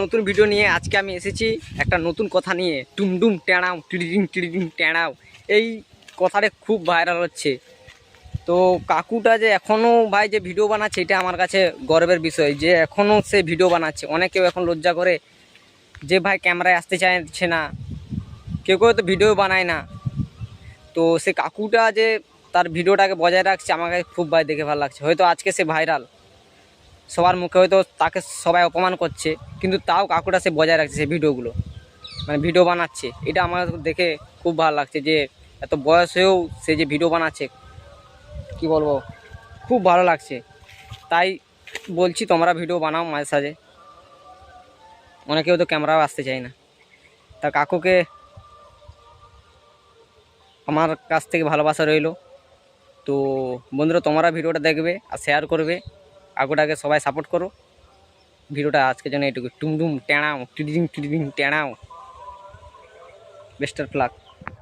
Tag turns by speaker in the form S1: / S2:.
S1: নতুন ভিডিও নিয়ে আজকে আমি এসেছি একটা নতুন কথা নিয়ে। টুমডুম টেড়াও টিডিং টিডিং টেড়াও, এই কথাটা খুব ভাইরাল হচ্ছে। তো কাকুটা যে এখনও ভাই যে ভিডিও বানাচ্ছে, এটা আমার কাছে গর্বের বিষয় যে এখনও সে ভিডিও বানাচ্ছে। অনেকেও এখন লজ্জা করে যে ভাই ক্যামেরায় আসতে চাইছে না, কেউ কেউ তো ভিডিও বানায় না। তো সে কাকুটা যে তার ভিডিওটাকে বজায় রাখছে, আমাকে খুব ভাই দেখে ভালো লাগছে। হয়তো আজকে সে ভাইরাল, সবার মুখে হয়তো তাকে সবাই অপমান করছে, কিন্তু তাও কাকুটা সে বজায় রাখছে, সে ভিডিওগুলো মানে ভিডিও বানাচ্ছে। এটা আমার দেখে খুব ভালো লাগছে যে এত বয়স হয়েও সে যে ভিডিও বানাচ্ছে, কি বলবো, খুব ভালো লাগছে। তাই বলছি তোমরা ভিডিও বানাও মাঝে সাঝে। অনেকেও তো ক্যামেরাও আসতে চায় না। তা কাকুকে আমার কাছ থেকে ভালোবাসা রইলো। তো বন্ধুরা, তোমরা ভিডিওটা দেখবে আর শেয়ার করবে, কাকুটাকে সবাই সাপোর্ট করো। ভিডিওটা আজকের জন্য এটুকু। টুমডুম টেড়াও টিডিং টিডিং টেড়াও, বেস্টার প্লাক।